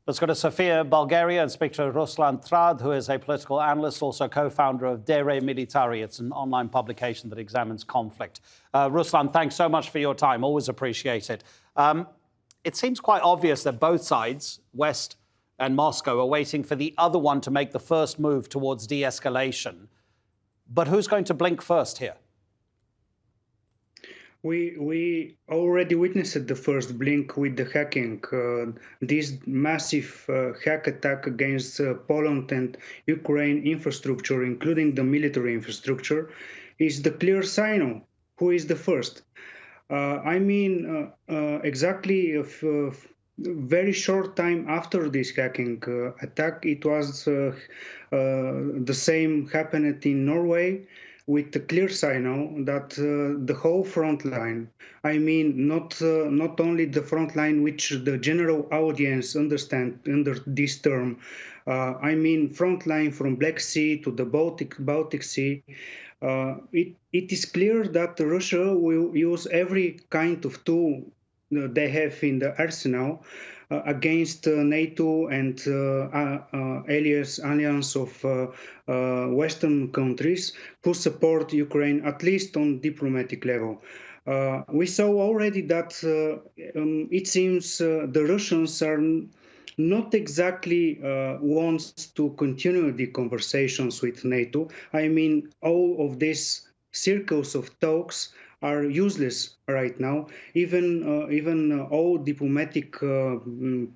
Let's go to Sofia, Bulgaria, and speak to Ruslan Trad, who is a political analyst, also co-founder of Re Militari. It's an online publication that examines conflict. Ruslan, thanks so much for your time. Always appreciate it. It seems quite obvious that both sides, West and Moscow, are waiting for the other one to make the first move towards de-escalation. But who's going to blink first here? We already witnessed the first blink with the hacking. This massive hack attack against Poland and Ukraine infrastructure, including the military infrastructure, is the clear sign of who is the first. Exactly a very short time after this hacking attack, it was the same happened in Norway, with the clear signal that the whole front line, not only the front line which the general audience understand under this term, front line from Black Sea to the Baltic Sea, it is clear that Russia will use every kind of tool they have in the arsenal against NATO and alliance of Western countries who support Ukraine, at least on diplomatic level. We saw already that it seems the Russians are not exactly wants to continue the conversations with NATO. All of these circles of talks are useless right now. Even all diplomatic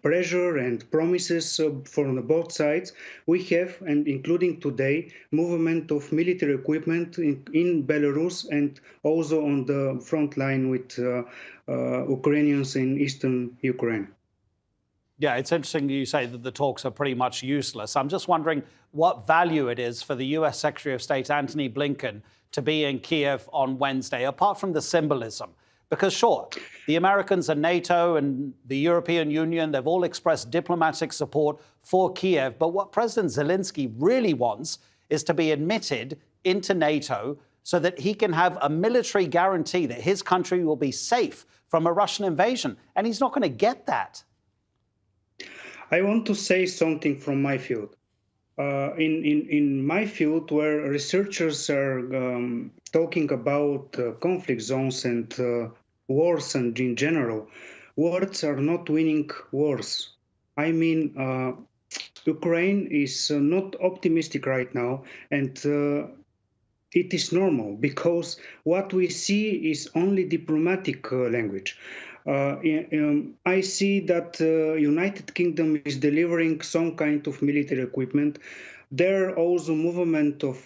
pressure and promises from both sides we have, and including today, movement of military equipment in Belarus and also on the front line with Ukrainians in eastern Ukraine. Yeah, it's interesting you say that the talks are pretty much useless. I'm just wondering what value it is for the US Secretary of State Antony Blinken to be in Kiev on Wednesday, apart from the symbolism. Because sure, the Americans and NATO and the European Union, they've all expressed diplomatic support for Kiev. But what President Zelensky really wants is to be admitted into NATO so that he can have a military guarantee that his country will be safe from a Russian invasion. And he's not going to get that. I want to say something from my field. In my field, where researchers are talking about conflict zones and wars and in general, words are not winning wars. Ukraine is not optimistic right now, and it is normal because what we see is only diplomatic language. I see that United Kingdom is delivering some kind of military equipment. There are also movement of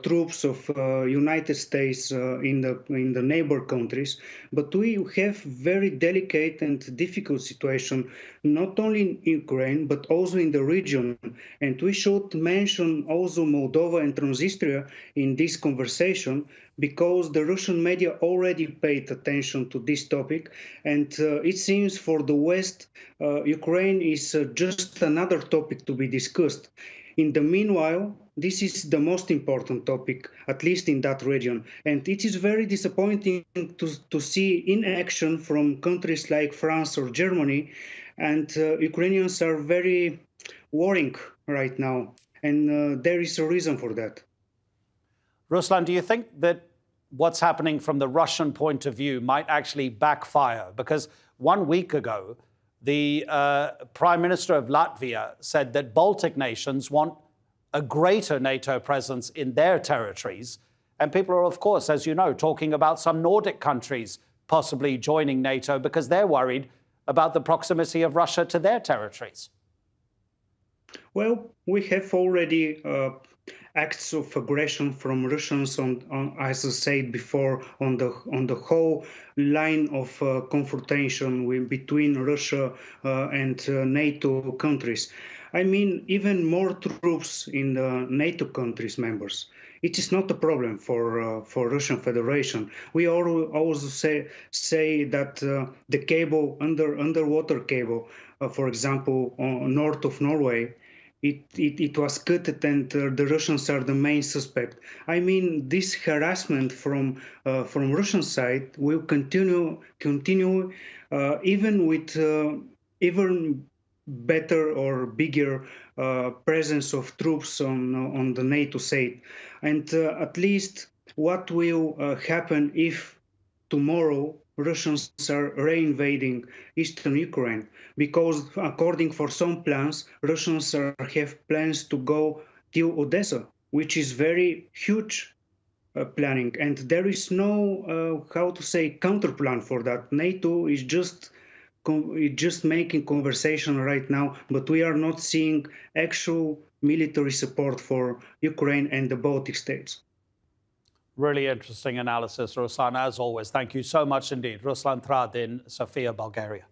troops of United States in the neighbor countries, but we have very delicate and difficult situation, not only in Ukraine, but also in the region. And we should mention also Moldova and Transnistria in this conversation, because the Russian media already paid attention to this topic. And it seems for the West, Ukraine is just another topic to be discussed. In the meanwhile, this is the most important topic, at least in that region. And it is very disappointing to see inaction from countries like France or Germany. And Ukrainians are very worrying right now. And there is a reason for that. Ruslan, do you think that what's happening from the Russian point of view might actually backfire? Because 1 week ago, the Prime Minister of Latvia said that Baltic nations want a greater NATO presence in their territories. And people are, of course, as you know, talking about some Nordic countries possibly joining NATO because they're worried about the proximity of Russia to their territories. Well, we have already acts of aggression from Russians on, as I said before, on the whole line of confrontation between Russia and NATO countries. Even more troops in the NATO countries members. It is not a problem for Russian Federation. We also say that the cable, underwater cable, for example, north of Norway, it was cut, and the Russians are the main suspect. This harassment from Russian side will continue even with even better or bigger presence of troops on the NATO side. And at least what will happen if tomorrow Russians are reinvading eastern Ukraine? Because according for some plans, Russians have plans to go to Odessa, which is very huge planning, and there is no how to say counter plan for that. NATO is just making conversation right now, but we are not seeing actual military support for Ukraine and the Baltic states. Really interesting analysis, Ruslan, as always. Thank you so much indeed. Ruslan Trad in Sofia, Bulgaria.